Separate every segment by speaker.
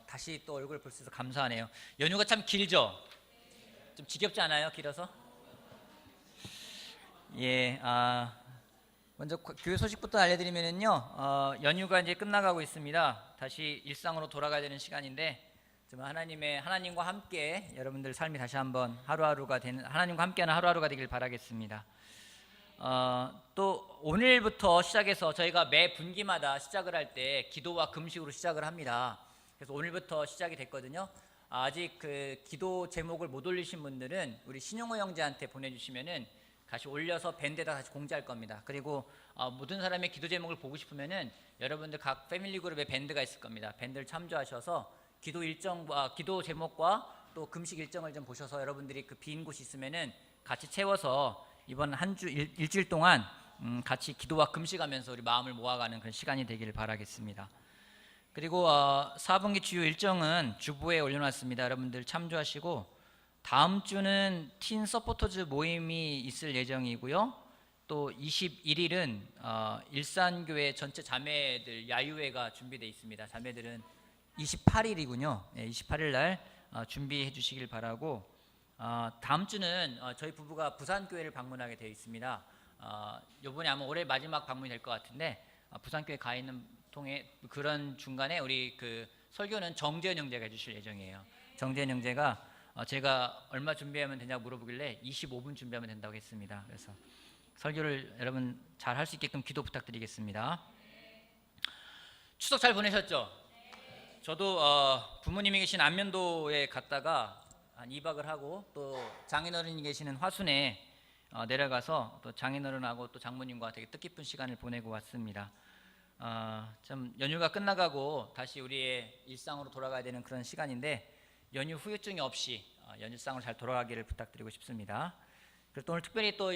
Speaker 1: 다시 또 얼굴 볼 수 있어서 감사하네요. 연휴가 참 길죠? 좀 지겹지 않아요? 길어서? 예, 먼저 교회 소식부터 알려드리면요, 연휴가 이제 끝나가고 있습니다. 다시 일상으로 돌아가야 되는 시간인데, 좀 하나님과 함께 여러분들 삶이 다시 한번 하나님과 함께하는 하루하루가 되길 바라겠습니다. 또 오늘부터 시작해서 저희가 매 분기마다 시작을 할 때 기도와 금식으로 시작을 합니다. 그래서 오늘부터 시작이 됐거든요. 아직 그 기도 제목을 못 올리신 분들은 우리 신용호 형제한테 보내주시면은 다시 올려서 밴드에다 다시 공지할 겁니다. 그리고 모든 사람의 기도 제목을 보고 싶으면은 여러분들 각 패밀리 그룹에 밴드가 있을 겁니다. 밴드를 참조하셔서 기도 일정과 기도 제목과 또 금식 일정을 좀 보셔서 여러분들이 그 빈 곳이 있으면은 같이 채워서 이번 한 주 일주일 동안 같이 기도와 금식하면서 우리 마음을 모아가는 그런 시간이 되기를 바라겠습니다. 그리고 4분기 주요 일정은 주보에 올려놨습니다. 여러분들 참조하시고 다음 주는 틴 서포터즈 모임이 있을 예정이고요. 또 21일은 일산교회 전체 자매들 야유회가 준비되어 있습니다. 자매들은 28일이군요. 28일 날 준비해 주시길 바라고, 다음 주는 저희 부부가 부산교회를 방문하게 되어 있습니다. 이번에 아마 올해 마지막 방문이 될 것 같은데, 부산교회 가 있는 통해 그런 중간에 우리 그 설교는 정재현 형제가 해주실 예정이에요. 정재현 형제가 제가 얼마 준비하면 되냐고 물어보길래 25분 준비하면 된다고 했습니다. 그래서 설교를 여러분 잘 할 수 있게끔 기도 부탁드리겠습니다. 추석 잘 보내셨죠? 저도 부모님이 계신 안면도에 갔다가 한 2박을 하고, 또 장인어른이 계시는 화순에 내려가서 또 장인어른하고 또 장모님과 되게 뜻깊은 시간을 보내고 왔습니다. 좀 연휴가 끝나가고 다시 우리의 일상으로 돌아가야 되는 그런 시간인데, 연휴 후유증이 없이 연휴상으로 잘 돌아가기를 부탁드리고 싶습니다. 그리고 또 오늘 특별히 또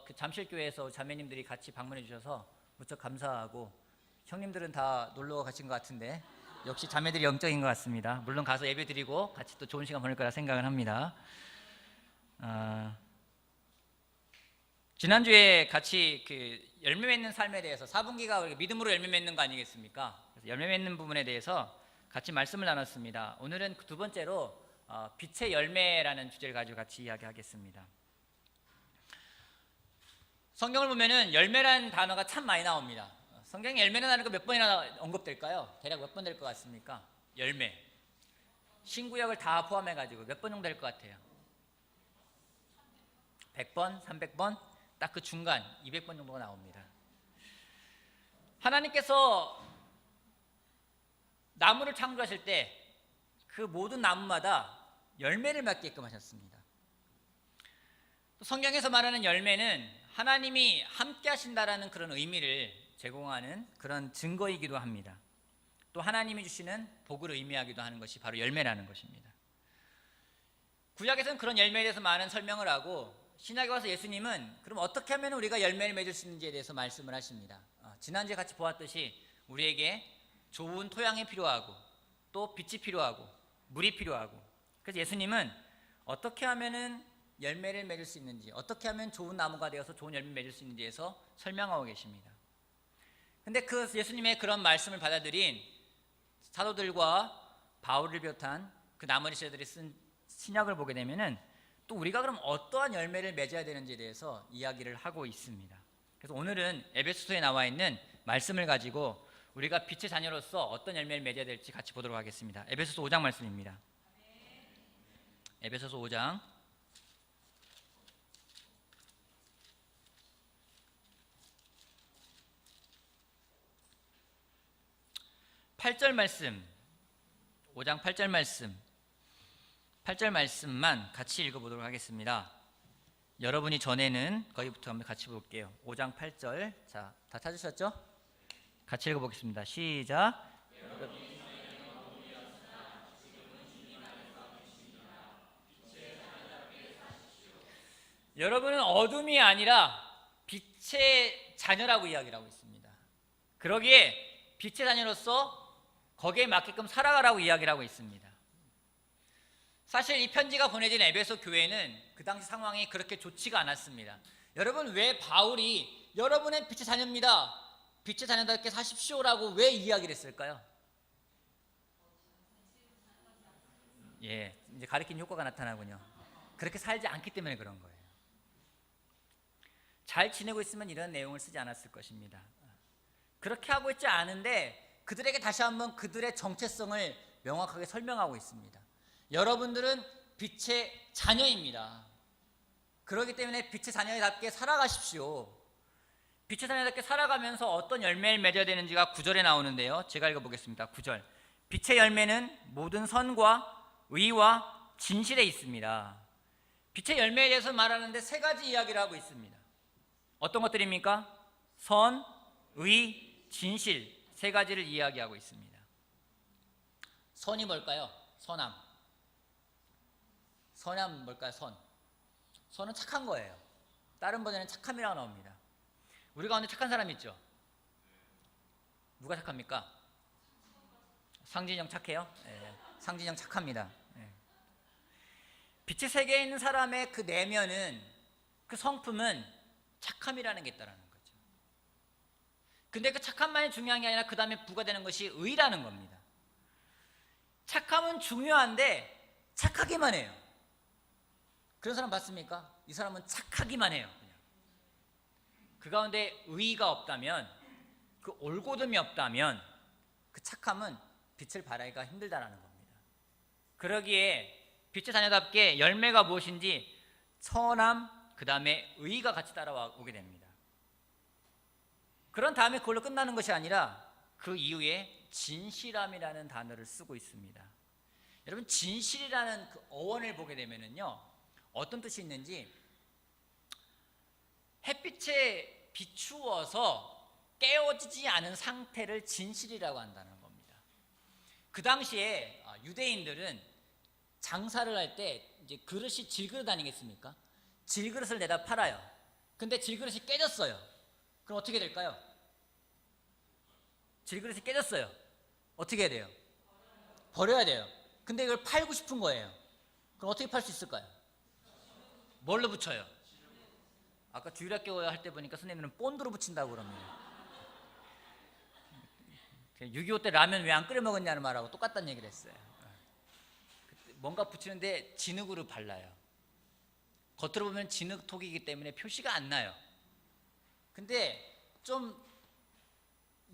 Speaker 1: 그 잠실교회에서 자매님들이 같이 방문해 주셔서 무척 감사하고, 형님들은 다 놀러 가신 것 같은데 역시 자매들이 영적인 것 같습니다. 물론 가서 예배 드리고 같이 또 좋은 시간 보낼 거라 생각을 합니다. 지난주에 같이 그 열매 맺는 삶에 대해서 4분기가 우리가 믿음으로 열매 맺는 거 아니겠습니까? 그래서 열매 맺는 부분에 대해서 같이 말씀을 나눴습니다. 오늘은 두 번째로 빛의 열매라는 주제를 가지고 같이 이야기하겠습니다. 성경을 보면은 열매라는 단어가 참 많이 나옵니다. 성경에 열매라는 단어가 몇 번이나 언급될까요? 대략 몇 번 될 것 같습니까? 열매. 신구약을 다 포함해 가지고 몇 번 정도 될 것 같아요? 100번? 300번? 딱 그 중간 200번 정도가 나옵니다. 하나님께서 나무를 창조하실 때 그 모든 나무마다 열매를 맺게끔 하셨습니다. 성경에서 말하는 열매는 하나님이 함께 하신다라는 그런 의미를 제공하는 그런 증거이기도 합니다. 또 하나님이 주시는 복을 의미하기도 하는 것이 바로 열매라는 것입니다. 구약에서는 그런 열매에 대해서 많은 설명을 하고, 신약에 와서 예수님은 그럼 어떻게 하면 우리가 열매를 맺을 수 있는지에 대해서 말씀을 하십니다. 지난주에 같이 보았듯이 우리에게 좋은 토양이 필요하고, 또 빛이 필요하고, 물이 필요하고, 그래서 예수님은 어떻게 하면은 열매를 맺을 수 있는지, 어떻게 하면 좋은 나무가 되어서 좋은 열매를 맺을 수 있는지에서 설명하고 계십니다. 근데 그 예수님의 그런 말씀을 받아들인 사도들과 바울을 비롯한 그 나머지 제자들이 쓴 신약을 보게 되면은 또 우리가 그럼 어떠한 열매를 맺어야 되는지에 대해서 이야기를 하고 있습니다. 그래서 오늘은 에베소서에 나와 있는 말씀을 가지고 우리가 빛의 자녀로서 어떤 열매를 맺어야 될지 같이 보도록 하겠습니다. 에베소서 5장 말씀입니다. 에베소서 5장 8절 말씀, 5장 8절 말씀, 8절 말씀만 같이 읽어보도록 하겠습니다. 여러분이 전에는 거기부터 한번 같이 볼게요. 5장 8절, 자, 다 찾으셨죠? 같이 읽어보겠습니다. 시작. 여러분은 어둠이 아니라 빛의 자녀라고 이야기를 하고 있습니다. 그러기에 빛의 자녀로서 거기에 맞게끔 살아가라고 이야기를 하고 있습니다. 사실 이 편지가 보내진 에베소 교회는 그 당시 상황이 그렇게 좋지가 않았습니다. 여러분, 왜 바울이 여러분은 빛의 자녀입니다, 빛의 자녀답게 사십시오라고 왜 이야기를 했을까요? 예, 이제 가리킨 효과가 나타나군요. 그렇게 살지 않기 때문에 그런 거예요. 잘 지내고 있으면 이런 내용을 쓰지 않았을 것입니다. 그렇게 하고 있지 않은데 그들에게 다시 한번 그들의 정체성을 명확하게 설명하고 있습니다. 여러분들은 빛의 자녀입니다. 그렇기 때문에 빛의 자녀답게 살아가십시오. 빛의 자녀답게 살아가면서 어떤 열매를 맺어야 되는지가 9절에 나오는데요. 제가 읽어보겠습니다. 9절. 빛의 열매는 모든 선과 의와 진실에 있습니다. 빛의 열매에 대해서 말하는데 세 가지 이야기를 하고 있습니다. 어떤 것들입니까? 선, 의, 진실 세 가지를 이야기하고 있습니다. 선이 뭘까요? 선함. 선함 뭘까요? 선은 착한 거예요. 다른 버전에는 착함이라고 나옵니다. 우리 가운데 착한 사람 있죠? 누가 착합니까? 상진형 착해요? 네, 상진형 착합니다. 네. 빛의 세계에 있는 사람의 그 내면은, 그 성품은 착함이라는 게 있다는 거죠. 근데 그 착함만이 중요한 게 아니라 그 다음에 부과되는 것이 의라는 겁니다. 착함은 중요한데 착하기만 해요. 그런 사람 봤습니까? 이 사람은 착하기만 해요. 그냥. 그 가운데 의의가 없다면, 그 올곧음이 없다면 그 착함은 빛을 발하기가 힘들다는 겁니다. 그러기에 빛의 자녀답게 열매가 무엇인지 선함, 그 다음에 의의가 같이 따라오게 됩니다. 그런 다음에 그걸로 끝나는 것이 아니라 그 이후에 진실함이라는 단어를 쓰고 있습니다. 여러분, 진실이라는 그 어원을 보게 되면은요, 어떤 뜻이 있는지, 햇빛에 비추어서 깨어지지 않은 상태를 진실이라고 한다는 겁니다. 그 당시에 유대인들은 장사를 할 때 이제 그릇이 질그릇 아니겠습니까? 질그릇을 내다 팔아요. 근데 질그릇이 깨졌어요. 그럼 어떻게 될까요? 질그릇이 깨졌어요. 어떻게 해야 돼요? 버려야 돼요. 근데 이걸 팔고 싶은 거예요. 그럼 어떻게 팔 수 있을까요? 뭘로 붙여요? 아까 주일학교 할 때 보니까 선생님은 본드로 붙인다고 그럽니다. 6.25 때 라면 왜 안 끓여 먹었냐는 말하고 똑같다는 얘기를 했어요. 뭔가 붙이는데 진흙으로 발라요. 겉으로 보면 진흙톡이기 때문에 표시가 안 나요. 근데 좀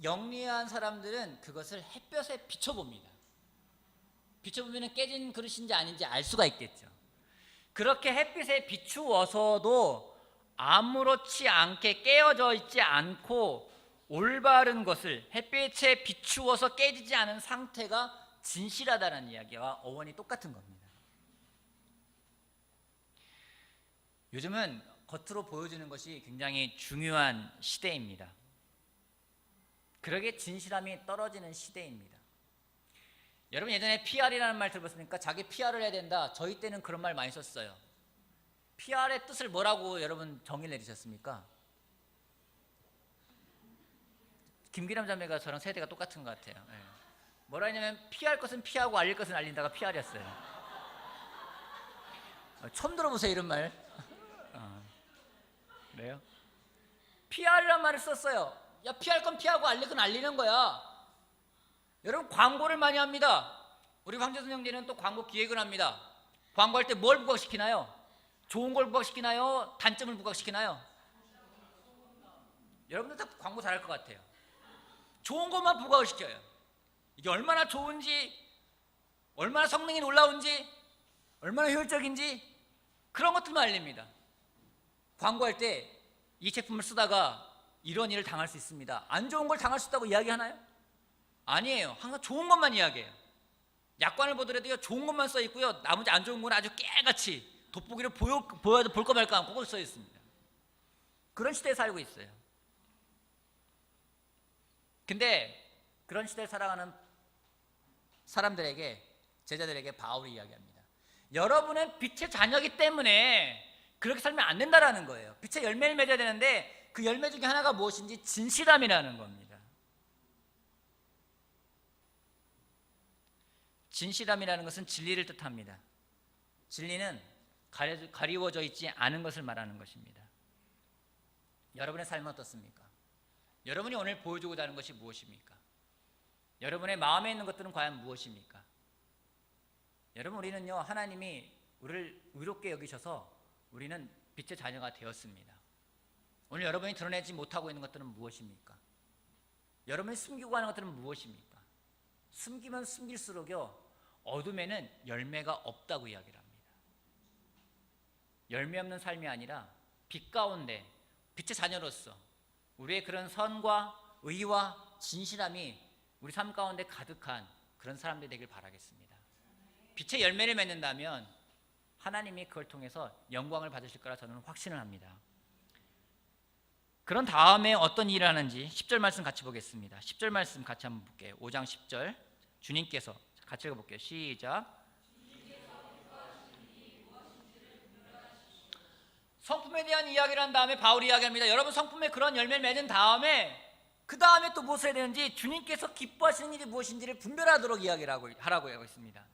Speaker 1: 영리한 사람들은 그것을 햇볕에 비춰봅니다. 비춰보면 깨진 그릇인지 아닌지 알 수가 있겠죠. 그렇게 햇빛에 비추어서도 아무렇지 않게 깨어져 있지 않고 올바른 것을 햇빛에 비추어서 깨지지 않은 상태가 진실하다는 이야기와 어원이 똑같은 겁니다. 요즘은 겉으로 보여주는 것이 굉장히 중요한 시대입니다. 그러기에 진실함이 떨어지는 시대입니다. 여러분, 예전에 PR이라는 말 들어봤습니까? 자기 PR을 해야 된다. 저희 때는 그런 말 많이 썼어요. PR의 뜻을 뭐라고 여러분 정의를 내리셨습니까? 김기남 자매가 저랑 세대가 똑같은 것 같아요. 네. 뭐라 했냐면 피할 것은 피하고 알릴 것은 알린다가 PR이었어요. 처음 들어보세요, 이런 말. 그래요? PR이란 말을 썼어요. 야, 피할 건 피하고 알릴 건 알리는 거야. 여러분, 광고를 많이 합니다. 우리 황재순 형제는 또 광고 기획을 합니다. 광고할 때 뭘 부각시키나요? 좋은 걸 부각시키나요? 단점을 부각시키나요? 여러분들 다 광고 잘할 것 같아요. 좋은 것만 부각을 시켜요. 이게 얼마나 좋은지, 얼마나 성능이 놀라운지, 얼마나 효율적인지 그런 것들만 알립니다. 광고할 때 이 제품을 쓰다가 이런 일을 당할 수 있습니다. 안 좋은 걸 당할 수 있다고 이야기하나요? 아니에요. 항상 좋은 것만 이야기해요. 약관을 보더라도요, 좋은 것만 써 있고요, 나머지 안 좋은 건 아주 깨같이 돋보기를 보여도 볼까 말까 하고 그걸 써 있습니다. 그런 시대에 살고 있어요. 근데 그런 시대를 살아가는 사람들에게, 제자들에게 바울이 이야기합니다. 여러분은 빛의 자녀이기 때문에 그렇게 살면 안 된다라는 거예요. 빛의 열매를 맺어야 되는데 그 열매 중에 하나가 무엇인지 진실함이라는 겁니다. 진실함이라는 것은 진리를 뜻합니다. 진리는 가리워져 있지 않은 것을 말하는 것입니다. 여러분의 삶은 어떻습니까? 여러분이 오늘 보여주고자 하는 것이 무엇입니까? 여러분의 마음에 있는 것들은 과연 무엇입니까? 여러분, 우리는요, 하나님이 우리를 의롭게 여기셔서 우리는 빛의 자녀가 되었습니다. 오늘 여러분이 드러내지 못하고 있는 것들은 무엇입니까? 여러분이 숨기고 하는 것들은 무엇입니까? 숨기면 숨길수록요, 어둠에는 열매가 없다고 이야기를 합니다. 열매 없는 삶이 아니라 빛 가운데 빛의 자녀로서 우리의 그런 선과 의와 진실함이 우리 삶 가운데 가득한 그런 사람들이 되길 바라겠습니다. 빛의 열매를 맺는다면 하나님이 그걸 통해서 영광을 받으실 거라 저는 확신을 합니다. 그런 다음에 어떤 일을 하는지 10절 말씀 같이 보겠습니다. 10절 말씀 같이 한번 볼게요. 5장 10절 주님께서 같이 읽어볼게요. 시작. 성품에 대한 이야기를 한 다음에 바울이 이야기합니다. 여러분, 성품에 그런 열매를 맺은 다음에 그 다음에 또 무엇을 해야 되는지, 주님께서 기뻐하시는 일이 무엇인지를 분별하도록 이야기를 하라고 하고 있습니다.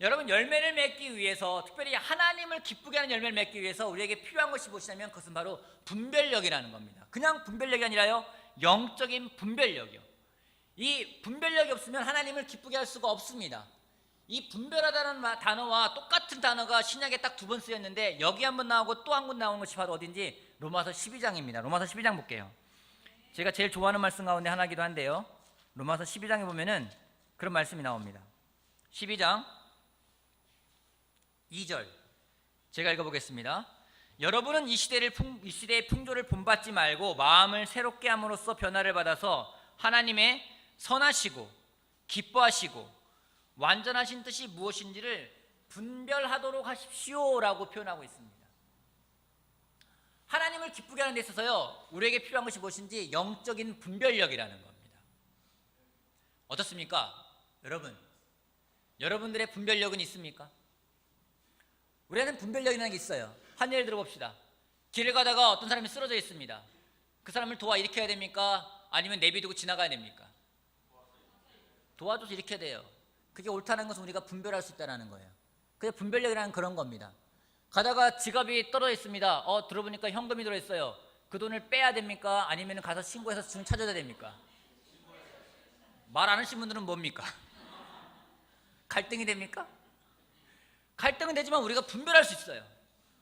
Speaker 1: 여러분, 열매를 맺기 위해서, 특별히 하나님을 기쁘게 하는 열매를 맺기 위해서 우리에게 필요한 것이 무엇이냐면 그것은 바로 분별력이라는 겁니다. 그냥 분별력이 아니라요, 영적인 분별력이요. 이 분별력이 없으면 하나님을 기쁘게 할 수가 없습니다. 이 분별하다는 단어와 똑같은 단어가 신약에 딱 2번 쓰였는데 여기 한 번 나오고 또 한 번 나오는 것이 바로 어딘지 로마서 12장입니다. 로마서 12장 볼게요. 제가 제일 좋아하는 말씀 가운데 하나이기도 한데요, 로마서 12장에 보면은 그런 말씀이 나옵니다. 12장 2절 제가 읽어보겠습니다. 여러분은 이 시대의 풍조를 본받지 말고 마음을 새롭게 함으로써 변화를 받아서 하나님의 선하시고 기뻐하시고 완전하신 뜻이 무엇인지를 분별하도록 하십시오라고 표현하고 있습니다. 하나님을 기쁘게 하는 데 있어서요, 우리에게 필요한 것이 무엇인지 영적인 분별력이라는 겁니다. 어떻습니까? 여러분들의 분별력은 있습니까? 우리는 분별력이라는 게 있어요. 한 예를 들어봅시다. 길을 가다가 어떤 사람이 쓰러져 있습니다. 그 사람을 도와 일으켜야 됩니까? 아니면 내비두고 지나가야 됩니까? 도와줘서 일으켜야 돼요. 그게 옳다는 것은 우리가 분별할 수 있다는 거예요. 그게 분별력이라는 그런 겁니다. 가다가 지갑이 떨어져 있습니다. 들어보니까 현금이 들어있어요. 그 돈을 빼야 됩니까? 아니면 가서 신고해서 지금 찾아야 됩니까? 말 안 하신 분들은 뭡니까? 갈등이 됩니까? 갈등은 되지만 우리가 분별할 수 있어요.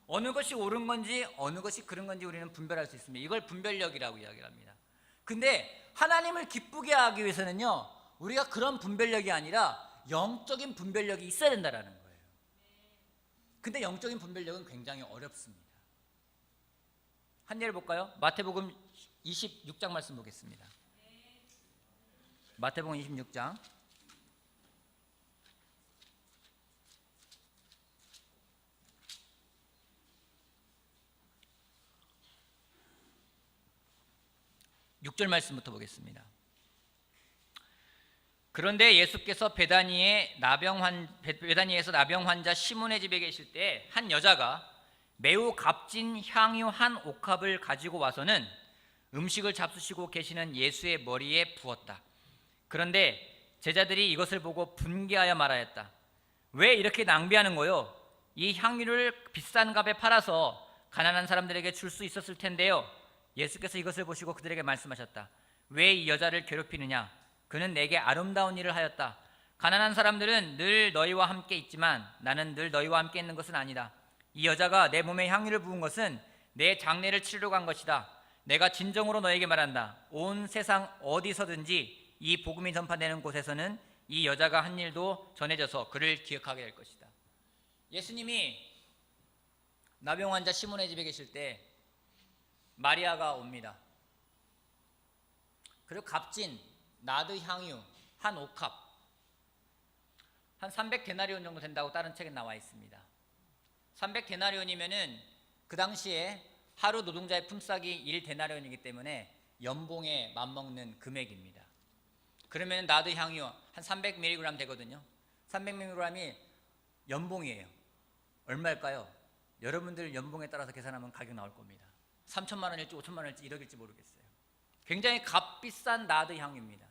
Speaker 1: 어느 것이 옳은 건지 어느 것이 그른 건지 우리는 분별할 수 있습니다. 이걸 분별력이라고 이야기를 합니다. 근데 하나님을 기쁘게 하기 위해서는요, 우리가 그런 분별력이 아니라 영적인 분별력이 있어야 된다는 거예요. 근데 영적인 분별력은 굉장히 어렵습니다. 한 예를 볼까요? 마태복음 26장 말씀 보겠습니다. 마태복음 26장 6절 말씀부터 보겠습니다. 그런데 예수께서 베다니에서 나병 환자 시몬의 집에 계실 때 한 여자가 매우 값진 향유 한 옥합을 가지고 와서는 음식을 잡수시고 계시는 예수의 머리에 부었다. 그런데 제자들이 이것을 보고 분개하여 말하였다. 왜 이렇게 낭비하는 거요? 이 향유를 비싼 값에 팔아서 가난한 사람들에게 줄 수 있었을 텐데요. 예수께서 이것을 보시고 그들에게 말씀하셨다. 왜 이 여자를 괴롭히느냐? 그는 내게 아름다운 일을 하였다. 가난한 사람들은 늘 너희와 함께 있지만 나는 늘 너희와 함께 있는 것은 아니다. 이 여자가 내 몸에 향유를 부은 것은 내 장례를 치르러 간 것이다. 내가 진정으로 너에게 말한다. 온 세상 어디서든지 이 복음이 전파되는 곳에서는 이 여자가 한 일도 전해져서 그를 기억하게 될 것이다. 예수님이 나병 환자 시몬의 집에 계실 때 마리아가 옵니다. 그리고 값진 나드 향유 한 옥합, 한 300데나리온 정도 된다고 다른 책에 나와 있습니다. 300데나리온이면은 그 당시에 하루 노동자의 품삯이 1데나리온이기 때문에 연봉에 맞먹는 금액입니다. 그러면 나드 향유 한 300mg 되거든요. 300mg이 연봉이에요. 얼마일까요? 여러분들 연봉에 따라서 계산하면 가격 나올 겁니다. 3천만 원일지 5천만 원일지 1억일지 모르겠어요. 굉장히 값비싼 나드 향유입니다.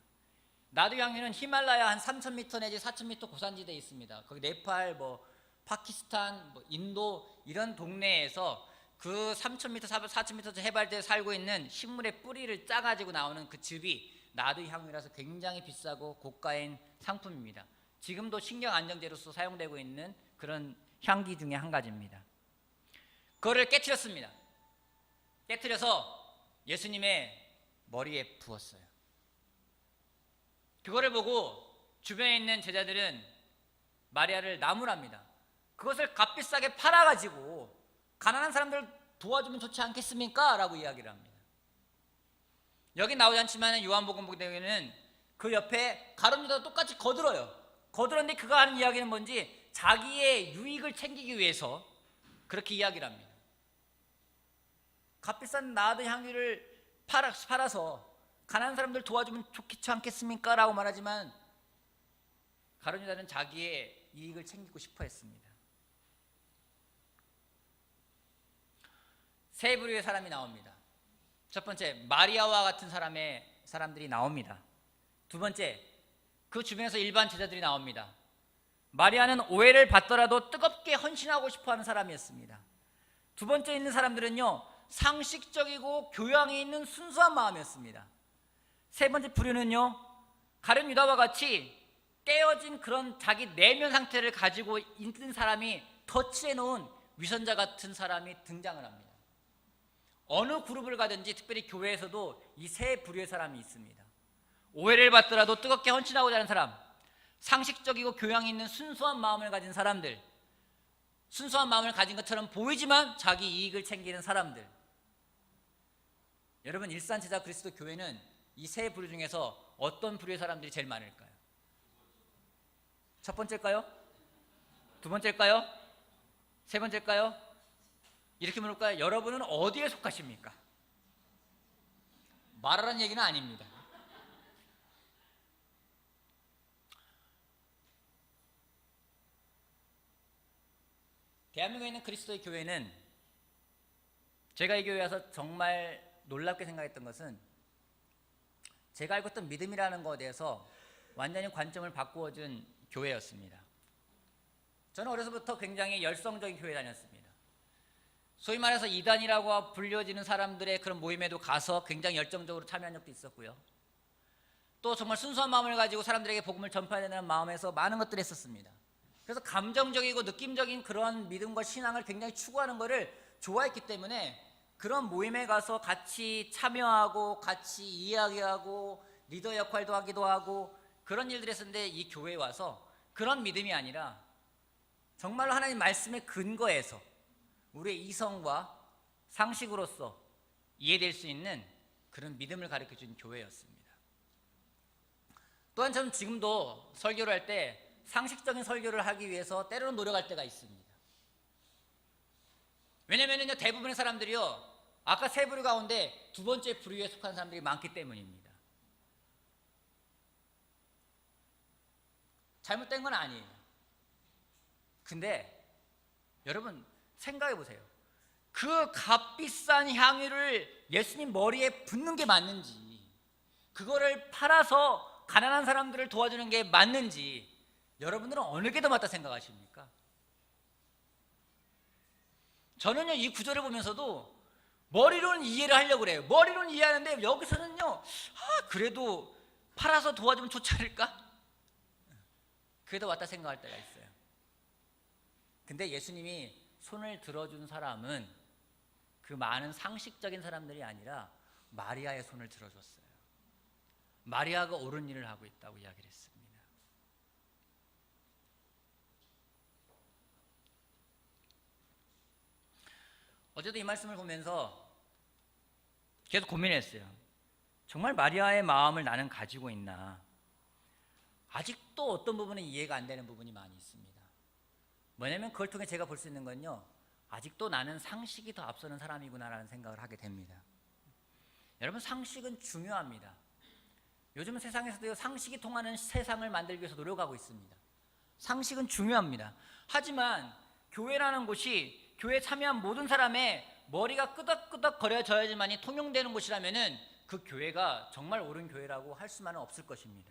Speaker 1: 나드 향유는 히말라야 한 3,000m 내지 4,000m 고산지대에 있습니다. 거기 네팔, 파키스탄, 인도 이런 동네에서 그 3,000m, 4,000m 해발대에 살고 있는 식물의 뿌리를 짜가지고 나오는 그 즙이 나드 향유라서 굉장히 비싸고 고가인 상품입니다. 지금도 신경 안정제로서 사용되고 있는 그런 향기 중에 한 가지입니다. 그거를 깨트렸습니다. 깨트려서 예수님의 머리에 부었어요. 그거를 보고 주변에 있는 제자들은 마리아를 나무랍니다. 그것을 값비싸게 팔아가지고 가난한 사람들 도와주면 좋지 않겠습니까? 라고 이야기를 합니다. 여기 나오지 않지만 요한복음 보게 되면 그 옆에 가룟 유다도 똑같이 거들어요. 거들었는데 그가 하는 이야기는 뭔지 자기의 유익을 챙기기 위해서 그렇게 이야기를 합니다. 값비싼 나드 향유를 팔아서 가난한 사람들 도와주면 좋지 않겠습니까? 라고 말하지만 가룟 유다는 자기의 이익을 챙기고 싶어 했습니다. 세 부류의 사람이 나옵니다. 첫 번째, 마리아와 같은 사람들이 나옵니다. 두 번째, 그 주변에서 일반 제자들이 나옵니다. 마리아는 오해를 받더라도 뜨겁게 헌신하고 싶어하는 사람이었습니다. 두 번째 있는 사람들은요, 상식적이고 교양이 있는 순수한 마음이었습니다. 세 번째 부류는요, 가룟 유다와 같이 깨어진 그런 자기 내면 상태를 가지고 있는 사람이 덧칠해 놓은 위선자 같은 사람이 등장을 합니다. 어느 그룹을 가든지 특별히 교회에서도 이 세 부류의 사람이 있습니다. 오해를 받더라도 뜨겁게 헌신하고자 하는 사람, 상식적이고 교양이 있는 순수한 마음을 가진 사람들, 순수한 마음을 가진 것처럼 보이지만 자기 이익을 챙기는 사람들. 여러분, 일산제자 그리스도 교회는 이 세 부류 중에서 어떤 부류의 사람들이 제일 많을까요? 첫 번째일까요? 두 번째일까요? 세 번째일까요? 이렇게 물을까요? 여러분은 어디에 속하십니까? 말하라는 얘기는 아닙니다. 대한민국에 있는 그리스도의 교회는 제가 이 교회에 와서 정말 놀랍게 생각했던 것은 제가 알고 있던 믿음이라는 것에 대해서 완전히 관점을 바꾸어준 교회였습니다. 저는 어려서부터 굉장히 열성적인 교회 다녔습니다. 소위 말해서 이단이라고 불려지는 사람들의 그런 모임에도 가서 굉장히 열정적으로 참여한 적도 있었고요. 또 정말 순수한 마음을 가지고 사람들에게 복음을 전파해야 된다는 마음에서 많은 것들을 했었습니다. 그래서 감정적이고 느낌적인 그런 믿음과 신앙을 굉장히 추구하는 것을 좋아했기 때문에 그런 모임에 가서 같이 참여하고 같이 이야기하고 리더 역할도 하기도 하고 그런 일들을 했었는데, 이 교회에 와서 그런 믿음이 아니라 정말로 하나님 말씀의 근거에서 우리의 이성과 상식으로서 이해될 수 있는 그런 믿음을 가르쳐준 교회였습니다. 또한 저는 지금도 설교를 할 때 상식적인 설교를 하기 위해서 때로는 노력할 때가 있습니다. 왜냐면요, 대부분의 사람들이요, 아까 세 부류 가운데 두 번째 부류에 속한 사람들이 많기 때문입니다. 잘못된 건 아니에요. 근데 여러분 생각해 보세요. 그 값비싼 향유를 예수님 머리에 붓는 게 맞는지, 그거를 팔아서 가난한 사람들을 도와주는 게 맞는지, 여러분들은 어느 게 더 맞다 생각하십니까? 저는요, 이 구절을 보면서도 머리로는 이해를 하려고 그래요. 머리로는 이해하는데 여기서는요, 그래도 팔아서 도와주면 좋지 않을까? 그게 더 맞다 생각할 때가 있어요. 근데 예수님이 손을 들어준 사람은 그 많은 상식적인 사람들이 아니라 마리아의 손을 들어줬어요. 마리아가 옳은 일을 하고 있다고 이야기를 했습니다. 어제도 이 말씀을 보면서 계속 고민했어요. 정말 마리아의 마음을 나는 가지고 있나? 아직도 어떤 부분은 이해가 안 되는 부분이 많이 있습니다. 뭐냐면 그걸 통해 제가 볼 수 있는 건요, 아직도 나는 상식이 더 앞서는 사람이구나라는 생각을 하게 됩니다. 여러분, 상식은 중요합니다. 요즘 세상에서도 상식이 통하는 세상을 만들기 위해서 노력하고 있습니다. 상식은 중요합니다. 하지만 교회라는 곳이 교회에 참여한 모든 사람의 머리가 끄덕끄덕 거려져야지만이 통용되는 곳이라면은 그 교회가 정말 옳은 교회라고 할 수만은 없을 것입니다.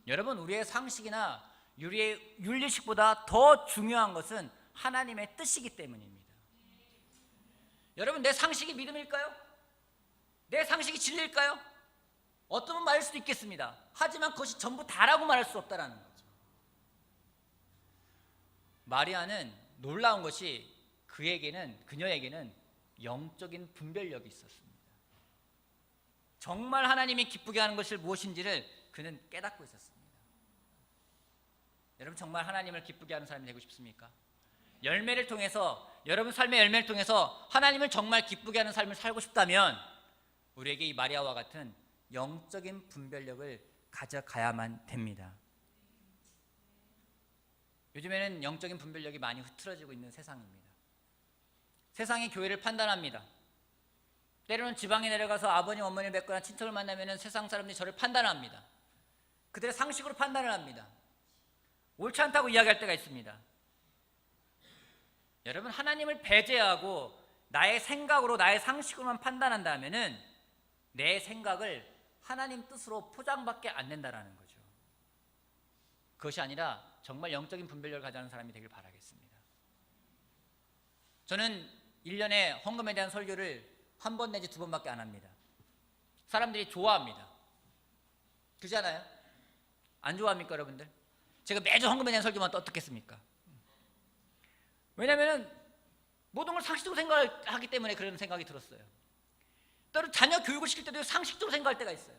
Speaker 1: 여러분, 우리의 상식이나 우리의 윤리식보다 더 중요한 것은 하나님의 뜻이기 때문입니다. 여러분, 내 상식이 믿음일까요? 내 상식이 진리일까요? 어떤 분 말할 수도 있겠습니다. 하지만 그것이 전부 다라고 말할 수 없다는 거죠. 마리아는 놀라운 것이 그녀에게는 영적인 분별력이 있었습니다. 정말 하나님이 기쁘게 하는 것이 무엇인지를 그는 깨닫고 있었습니다. 여러분 정말 하나님을 기쁘게 하는 사람이 되고 싶습니까? 여러분 삶의 열매를 통해서 하나님을 정말 기쁘게 하는 삶을 살고 싶다면 우리에게 이 마리아와 같은 영적인 분별력을 가져가야만 됩니다. 요즘에는 영적인 분별력이 많이 흐트러지고 있는 세상입니다. 세상이 교회를 판단합니다. 때로는 지방에 내려가서 아버님, 어머니를 뵙거나 친척을 만나면 세상 사람들이 저를 판단합니다. 그들의 상식으로 판단을 합니다. 옳지 않다고 이야기할 때가 있습니다. 여러분 하나님을 배제하고 나의 생각으로 나의 상식으로만 판단한다면 내 생각을 하나님 뜻으로 포장밖에 안 된다는 거죠. 그것이 아니라 정말 영적인 분별력을 가지는 사람이 되길 바라겠습니다. 저는 1년에 헌금에 대한 설교를 한 번 내지 두 번밖에 안 합니다. 사람들이 좋아합니다. 그렇지 않아요? 안 좋아합니까 여러분들? 제가 매주 헌금에 대한 설교만 또 어떻겠습니까? 왜냐하면 모든 걸 상식적으로 생각하기 때문에 그런 생각이 들었어요. 때로 자녀 교육을 시킬 때도 상식적으로 생각할 때가 있어요.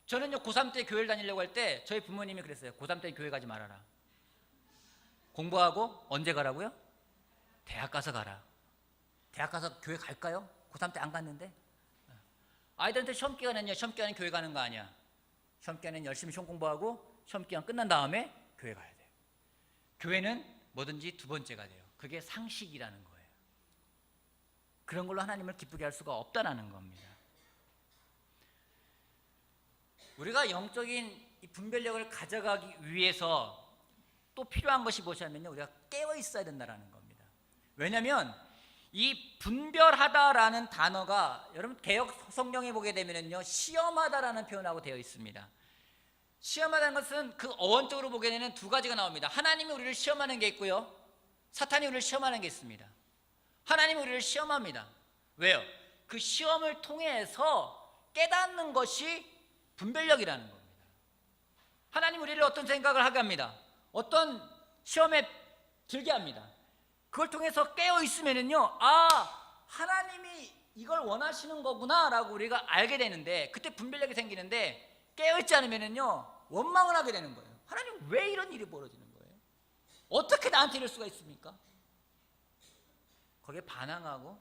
Speaker 1: 저는요 고3 때 교회를 다니려고 할 때 저희 부모님이 그랬어요. 고3 때 교회 가지 말아라. 공부하고 언제 가라고요? 대학 가서 가라. 대학 가서 교회 갈까요? 고3 때 안 갔는데. 아이들한테 시험 기간에는요, 시험 기간에 교회 가는 거 아니야. 시험 기간에는 열심히 시험 공부하고 시험 기간 끝난 다음에 교회 가야 돼요. 교회는 뭐든지 두 번째가 돼요. 그게 상식이라는 거예요. 그런 걸로 하나님을 기쁘게 할 수가 없다는 겁니다. 우리가 영적인 이 분별력을 가져가기 위해서 또 필요한 것이 무엇이냐면요, 우리가 깨어 있어야 된다는 겁니다. 왜냐하면 이 분별하다라는 단어가 여러분 개역 성경에 보게 되면요 시험하다라는 표현하고 되어 있습니다. 시험하다는 것은 그 어원적으로 보게 되는 두 가지가 나옵니다. 하나님이 우리를 시험하는 게 있고요, 사탄이 우리를 시험하는 게 있습니다. 하나님이 우리를 시험합니다. 왜요? 그 시험을 통해서 깨닫는 것이 분별력이라는 겁니다. 하나님 우리를 어떤 생각을 하게 합니다. 어떤 시험에 들게 합니다. 그걸 통해서 깨어 있으면은요, 아, 하나님이 이걸 원하시는 거구나 라고 우리가 알게 되는데, 그때 분별력이 생기는데 깨어 있지 않으면은요 원망을 하게 되는 거예요. 하나님 왜 이런 일이 벌어지는 거예요? 어떻게 나한테 이럴 수가 있습니까? 거기에 반항하고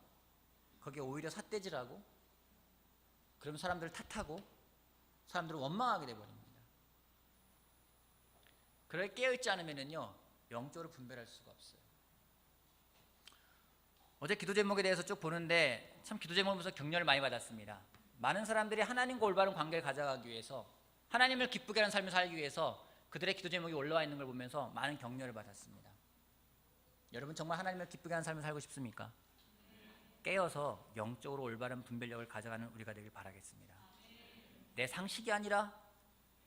Speaker 1: 거기에 오히려 삿대질하고 그러면 사람들을 탓하고 사람들을 원망하게 돼버립니다. 그렇게 깨어있지 않으면요 영적으로 분별할 수가 없어요. 어제 기도 제목에 대해서 쭉 보는데 참 기도 제목을 보면서 격려를 많이 받았습니다. 많은 사람들이 하나님과 올바른 관계를 가져가기 위해서, 하나님을 기쁘게 하는 삶을 살기 위해서 그들의 기도 제목이 올라와 있는 걸 보면서 많은 격려를 받았습니다. 여러분 정말 하나님을 기쁘게 하는 삶을 살고 싶습니까? 깨어서 영적으로 올바른 분별력을 가져가는 우리가 되길 바라겠습니다. 내 상식이 아니라,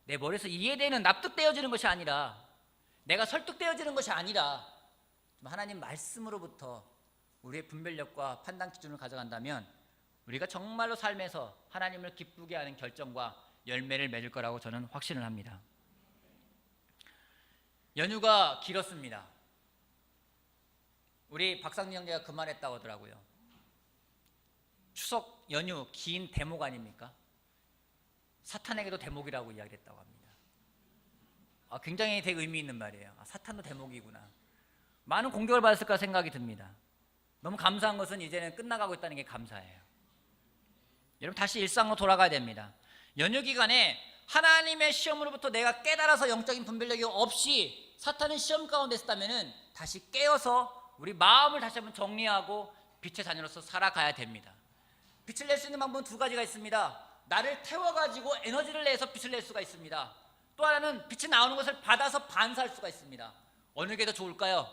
Speaker 1: 내 머리에서 이해되는, 납득되어지는 것이 아니라, 내가 설득되어지는 것이 아니라 하나님 말씀으로부터 우리의 분별력과 판단 기준을 가져간다면 우리가 정말로 삶에서 하나님을 기쁘게 하는 결정과 열매를 맺을 거라고 저는 확신을 합니다. 연휴가 길었습니다. 우리 박상민 형제가 그 말했다고 하더라고요. 추석 연휴 긴 대목 아닙니까? 사탄에게도 대목이라고 이야기했다고 합니다. 굉장히 되게 의미 있는 말이에요. 사탄도 대목이구나. 많은 공격을 받았을까 생각이 듭니다. 너무 감사한 것은 이제는 끝나가고 있다는 게 감사해요. 여러분 다시 일상으로 돌아가야 됩니다. 연휴 기간에 하나님의 시험으로부터 내가 깨달아서 영적인 분별력이 없이 사탄은 시험 가운데 있었다면 다시 깨어서 우리 마음을 다시 한번 정리하고 빛의 자녀로서 살아가야 됩니다. 빛을 낼 수 있는 방법은 두 가지가 있습니다. 나를 태워가지고 에너지를 내서 빛을 낼 수가 있습니다. 또 하나는 빛이 나오는 것을 받아서 반사할 수가 있습니다. 어느 게 더 좋을까요?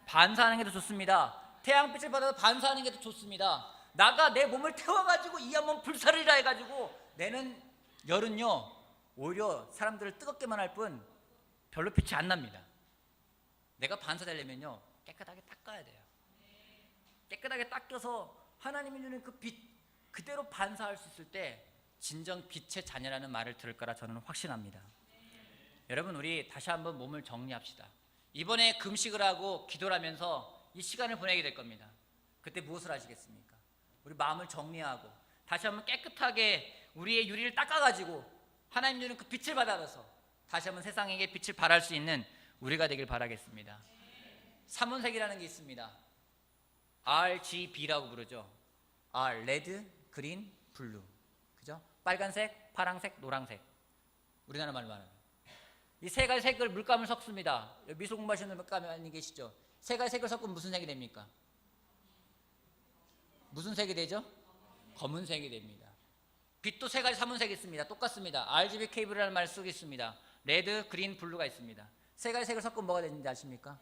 Speaker 1: 반사하는 게 더 좋습니다. 태양빛을 받아서 반사하는 게 더 좋습니다. 나가 내 몸을 태워가지고 이 한 몸 불사르리라 해가지고 내는 열은요 오히려 사람들을 뜨겁게만 할 뿐 별로 빛이 안 납니다. 내가 반사되려면요 깨끗하게 닦아야 돼요. 깨끗하게 닦여서 하나님이 주는 그 빛 그대로 반사할 수 있을 때 진정 빛의 자녀라는 말을 들을 거라 저는 확신합니다. 여러분 우리 다시 한번 몸을 정리합시다. 이번에 금식을 하고 기도를 하면서 이 시간을 보내게 될 겁니다. 그때 무엇을 하시겠습니까? 우리 마음을 정리하고 다시 한번 깨끗하게 우리의 유리를 닦아가지고 하나님 주는 그 빛을 받아서 다시 한번 세상에게 빛을 발할 수 있는 우리가 되길 바라겠습니다. 삼원색이라는 게 있습니다. RGB라고 부르죠. R, 레드, 그린, 블루. 그죠? 빨간색, 파랑색, 노란색. 우리나라 말로 말하는. 이 세 가지 색을 물감을 섞습니다. 미술 공부하시는 물감이 계시죠? 세 가지 색을 섞으면 무슨 색이 됩니까? 무슨 색이 되죠? 검은색이 됩니다. 빛도 세 가지 삼원색이 있습니다. 똑같습니다. RGB 케이블이라는 말을 쓰고 있습니다. 레드, 그린, 블루가 있습니다. 세 가지 색을 섞으면 뭐가 되는지 아십니까?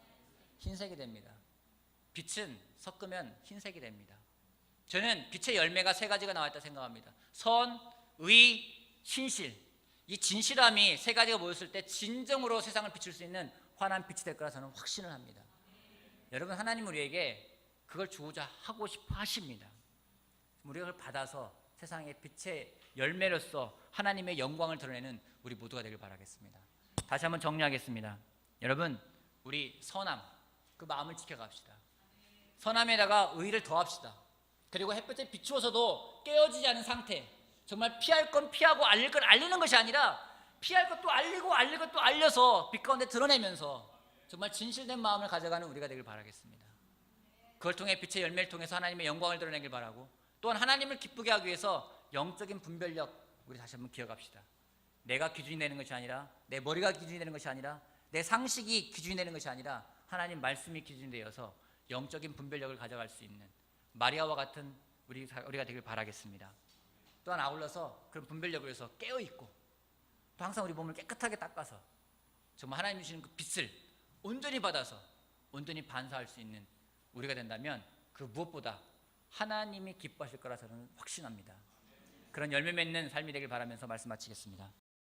Speaker 1: 흰색이 됩니다. 빛은 섞으면 흰색이 됩니다. 저는 빛의 열매가 세 가지가 나와 있다 생각합니다. 선, 의, 신실. 이 진실함이 세 가지가 모였을 때 진정으로 세상을 비출 수 있는 환한 빛이 될 거라 저는 확신을 합니다. 여러분, 하나님은 우리에게 그걸 주고자 하고 싶어 하십니다. 우리가 그걸 받아서 세상의 빛의 열매로서 하나님의 영광을 드러내는 우리 모두가 되길 바라겠습니다. 다시 한번 정리하겠습니다. 여러분, 우리 선함, 그 마음을 지켜갑시다. 선함에다가 의를 더합시다. 그리고 햇볕에 비추어서도 깨어지지 않은 상태, 정말 피할 건 피하고 알릴 건 알리는 것이 아니라 피할 것도 알리고 알릴 것도 알려서 빛 가운데 드러내면서 정말 진실된 마음을 가져가는 우리가 되길 바라겠습니다. 그걸 통해 빛의 열매를 통해서 하나님의 영광을 드러내길 바라고, 또한 하나님을 기쁘게 하기 위해서 영적인 분별력, 우리 다시 한번 기억합시다. 내가 기준이 되는 것이 아니라, 내 머리가 기준이 되는 것이 아니라, 내 상식이 기준이 되는 것이 아니라 하나님 말씀이 기준이 되어서 영적인 분별력을 가져갈 수 있는 마리아와 같은 우리가 되길 바라겠습니다. 또한 아울러서 그런 분별력을 위해서 깨어있고, 또 항상 우리 몸을 깨끗하게 닦아서 정말 하나님 주시는 그 빛을 온전히 받아서 온전히 반사할 수 있는 우리가 된다면 그 무엇보다 하나님이 기뻐하실 거라 저는 확신합니다. 그런 열매 맺는 삶이 되길 바라면서 말씀 마치겠습니다.